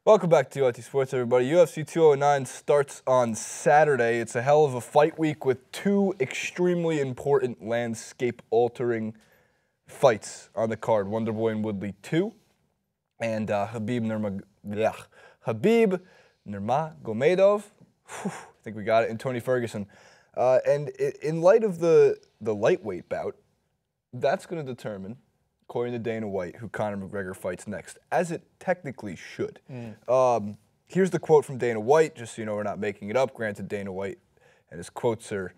Welcome back to UIT Sports, everybody. UFC 209 starts on Saturday. It's a hell of a fight week with two extremely important landscape-altering fights on the card. Wonderboy and Woodley 2, and Khabib Nurmagomedov. I think we got it. And Tony Ferguson. And in light of the lightweight bout, that's going to determine, according to Dana White, who Conor McGregor fights next, as it technically should. Here's the quote from Dana White, just so you know we're not making it up. Granted, Dana White and his quotes are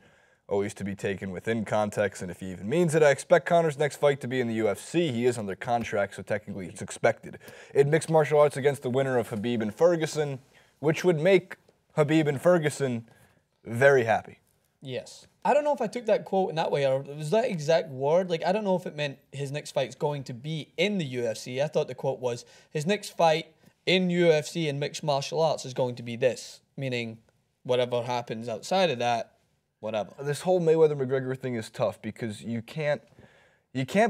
always to be taken within context, and if he even means it. I expect Conor's next fight to be in the UFC. He is under contract, so technically it's expected. In mixed martial arts against the winner of Khabib and Ferguson, which would make Khabib and Ferguson very happy. Yes. I don't know if I took that quote in that way, or was that exact word? Like, I don't know if it meant his next fight's going to be in the UFC. I thought the quote was, his next fight in UFC and mixed martial arts is going to be this, meaning whatever happens outside of that, whatever. This whole Mayweather-McGregor thing is tough because you can't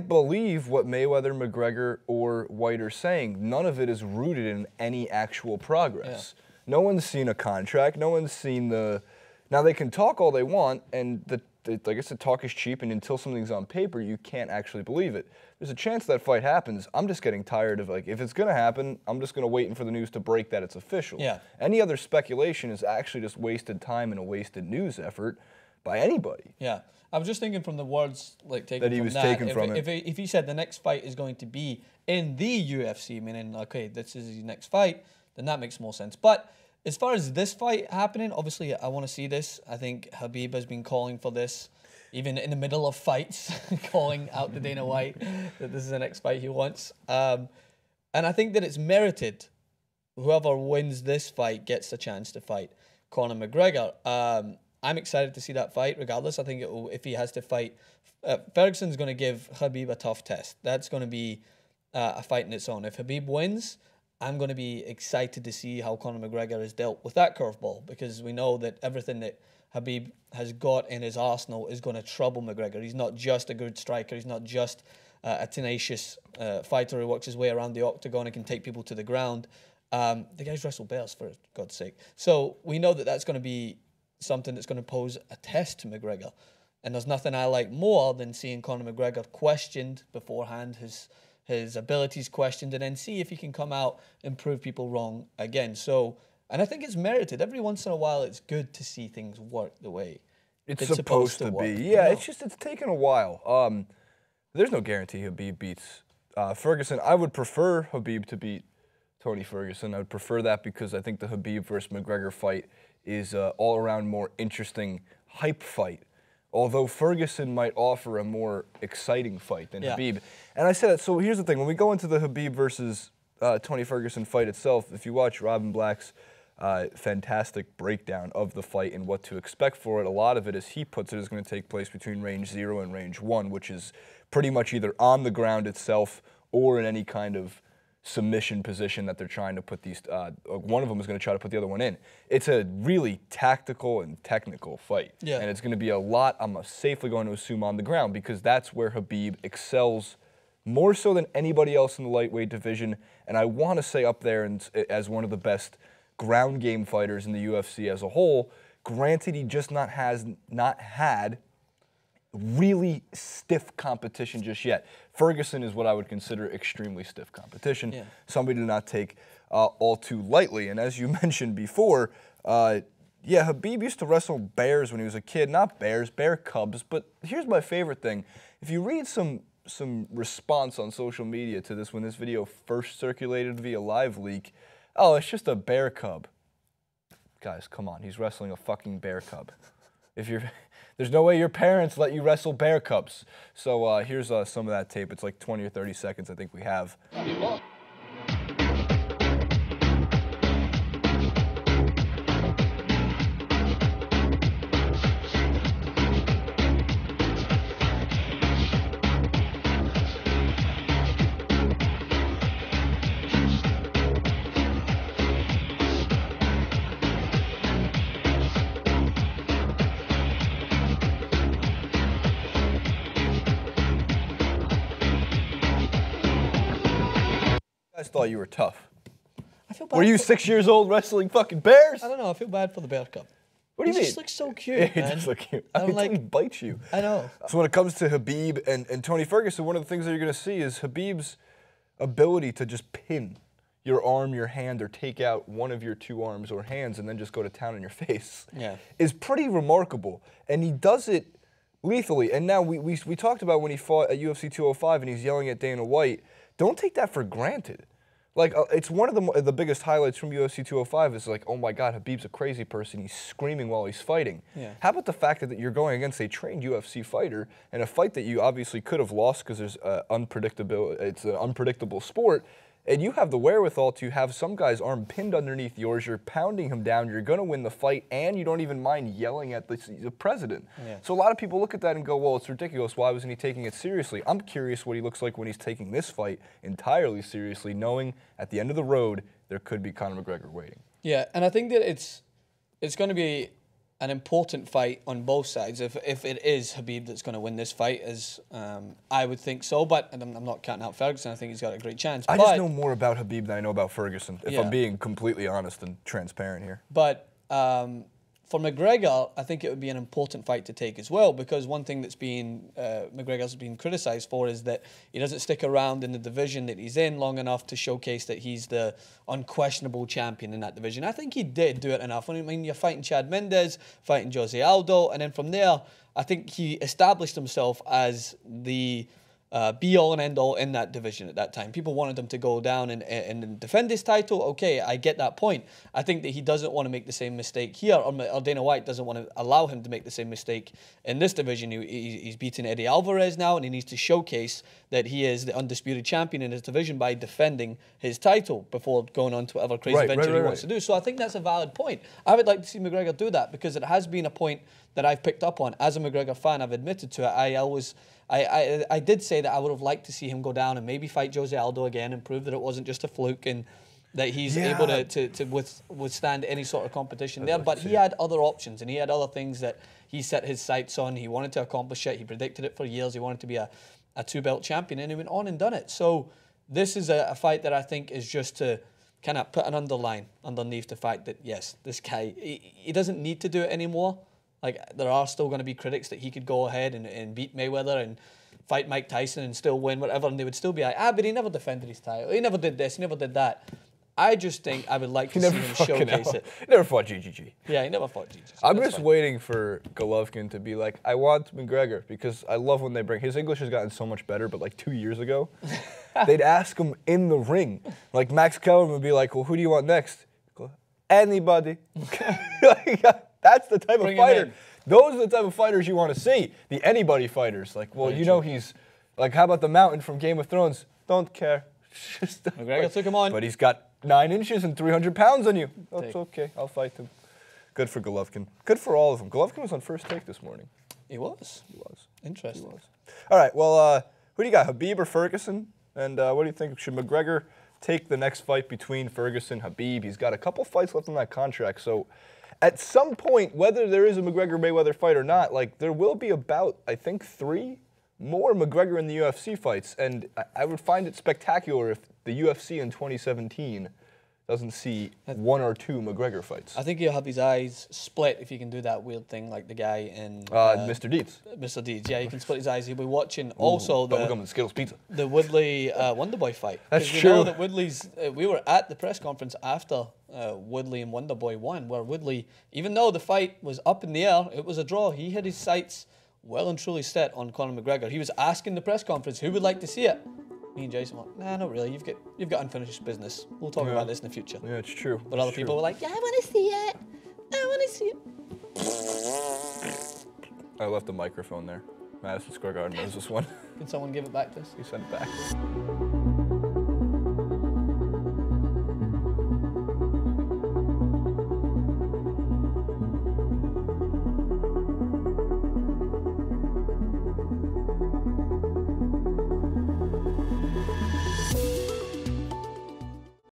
believe what Mayweather, McGregor, or White are saying. None of it is rooted in any actual progress. Yeah. No one's seen a contract. No one's seen the... Now, they can talk all they want, and like I said, talk is cheap, and until something's on paper, you can't actually believe it. There's a chance that fight happens. I'm just getting tired of, like, if it's going to happen, I'm just going to wait for the news to break that it's official. Yeah. Any other speculation is actually just wasted time and a wasted news effort by anybody. Yeah. I was just thinking from the words, like, taken that he from was that. Taken from it. If he said the next fight is going to be in the UFC, meaning, okay, this is his next fight, then that makes more sense. But as far as this fight happening, obviously I want to see this. I think Khabib has been calling for this, even in the middle of fights, calling out to Dana White that this is the next fight he wants. And I think that it's merited. Whoever wins this fight gets a chance to fight Conor McGregor. I'm excited to see that fight regardless. I think it will, if he has to fight, Ferguson's going to give Khabib a tough test. That's going to be a fight in its own. If Khabib wins, I'm going to be excited to see how Conor McGregor has dealt with that curveball, because we know that everything that Khabib has got in his arsenal is going to trouble McGregor. He's not just a good striker. He's not just a tenacious fighter who works his way around the octagon and can take people to the ground. The guy's wrestled bears, for God's sake. So we know that that's going to be something that's going to pose a test to McGregor. And there's nothing I like more than seeing Conor McGregor questioned beforehand, his abilities questioned, and then see if he can come out and prove people wrong again. So, and I think it's merited. Every once in a while, it's good to see things work the way it's supposed to be. Yeah, it's taken a while. There's no guarantee Khabib beats Ferguson. I would prefer Khabib to beat Tony Ferguson. I would prefer that because I think the Khabib versus McGregor fight is all around more interesting hype fight. Although Ferguson might offer a more exciting fight than Khabib. And I said it, so here's the thing. When we go into the Khabib versus Tony Ferguson fight itself, if you watch Rubin Black's fantastic breakdown of the fight and what to expect for it, a lot of it, as he puts it, is going to take place between range 0 and range 1, which is pretty much either on the ground itself or in any kind of submission position that they're trying to put these, one of them is going to try to put the other one in. It's a really tactical and technical fight. Yeah. And it's going to be a lot, I'm safely going to assume, on the ground, because that's where Khabib excels more so than anybody else in the lightweight division. And I want to say up there as one of the best ground game fighters in the UFC as a whole. Granted, he just not had really stiff competition just yet. Ferguson is what I would consider extremely stiff competition. Yeah. Somebody to not take all too lightly. And as you mentioned before, yeah, Khabib used to wrestle bears when he was a kid. Not bears, bear cubs. But here's my favorite thing. If you read some response on social media to this when this video first circulated via live leak, oh, it's just a bear cub. Guys, come on. He's wrestling a fucking bear cub. There's no way your parents let you wrestle bear cubs. So here's some of that tape. It's like 20 or 30 seconds I think we have. I thought you were tough. I feel bad. Were you 6 years old wrestling fucking bears? I don't know. I feel bad for the bear cub. What do you mean? He just looks so cute, Yeah, he man. does look cute. I'm Until like, he bites you. I know. So when it comes to Khabib and Tony Ferguson, one of the things that you're going to see is Khabib's ability to just pin your arm, your hand, or take out one of your two arms or hands and then just go to town in your face is pretty remarkable. And he does it lethally. And now we talked about when he fought at UFC 205 and he's yelling at Dana White. Don't take that for granted. Like, it's one of the biggest highlights from UFC 205 is like, oh my God, Khabib's a crazy person. He's screaming while he's fighting. Yeah. How about the fact that you're going against a trained UFC fighter in a fight that you obviously could have lost because there's it's an unpredictable sport, and you have the wherewithal to have some guy's arm pinned underneath yours, you're pounding him down, you're going to win the fight, and you don't even mind yelling at the president. Yeah. So a lot of people look at that and go, well, it's ridiculous. Why wasn't he taking it seriously? I'm curious what he looks like when he's taking this fight entirely seriously, knowing at the end of the road there could be Conor McGregor waiting. Yeah, and I think that it's going to be an important fight on both sides. If it is Khabib that's going to win this fight, as I would think so, but I'm not counting out Ferguson. I think he's got a great chance. I just know more about Khabib than I know about Ferguson, if I'm being completely honest and transparent here. But for McGregor, I think it would be an important fight to take as well, because one thing that's been McGregor's been criticised for is that he doesn't stick around in the division that he's in long enough to showcase that he's the unquestionable champion in that division. I think he did do it enough. I mean, you're fighting Chad Mendes, fighting Jose Aldo, and then from there, I think he established himself as the be-all and end-all in that division at that time. People wanted him to go down and defend his title. Okay, I get that point. I think that he doesn't want to make the same mistake here, or Dana White doesn't want to allow him to make the same mistake in this division. He's beaten Eddie Alvarez now, and he needs to showcase that he is the undisputed champion in his division by defending his title before going on to whatever crazy venture he wants to do. So I think that's a valid point. I would like to see McGregor do that, because it has been a point that I've picked up on. As a McGregor fan, I've admitted to it. I did say that I would have liked to see him go down and maybe fight Jose Aldo again and prove that it wasn't just a fluke and that he's able to withstand any sort of competition there. But he had other options, and he had other things that he set his sights on. He wanted to accomplish it. He predicted it for years. He wanted to be a two-belt champion, and he went on and done it. So this is a fight that I think is just to kind of put an underline underneath the fact that, yes, this guy, he doesn't need to do it anymore. Like, there are still going to be critics that he could go ahead and beat Mayweather and fight Mike Tyson and still win, whatever, and they would still be like, but he never defended his title. He never did this, he never did that. I just think I would like to see him showcase it. He never fought GGG. Yeah, he never fought GGG. I'm just waiting for Golovkin to be like, I want McGregor, because I love when they bring, his English has gotten so much better, but like 2 years ago, they'd ask him in the ring. Like, Max Kellerman would be like, well, who do you want next? Anybody. That's the type of fighter. Those are the type of fighters you want to see. The anybody fighters. Like, well, you know he's, like, how about the Mountain from Game of Thrones? Don't care. McGregor took him on. But he's got 9 inches and 300 pounds on you. That's okay. I'll fight him. Good for Golovkin. Good for all of them. Golovkin was on First Take this morning. He was? He was. Interesting. He was. All right, well, who do you got, Khabib or Ferguson? And what do you think? Should McGregor take the next fight between Ferguson and Khabib? He's got a couple fights left on that contract, so at some point, whether there is a McGregor-Mayweather fight or not, like, there will be about, I think, 3 more McGregor in the UFC fights, and I would find it spectacular if the UFC in 2017 doesn't see 1 or 2 McGregor fights. I think he'll have his eyes split if he can do that weird thing like the guy in... Mr. Deeds. Mr. Deeds, yeah, he can split his eyes. He'll be watching also bubblegum and Skittles pizza. The Woodley Wonderboy fight. That's true. You know that Woodley's... we were at the press conference after Woodley and Wonderboy won, where Woodley, even though the fight was up in the air, it was a draw, he had his sights well and truly set on Conor McGregor. He was asking the press conference who would like to see it. Me and Jason were like, nah, not really. You've got unfinished business. We'll talk about this in the future. Yeah, it's true. But other people were like, yeah, I want to see it. I want to see it. I left the microphone there. Madison Square Garden knows this one. Can someone give it back to us? He sent it back.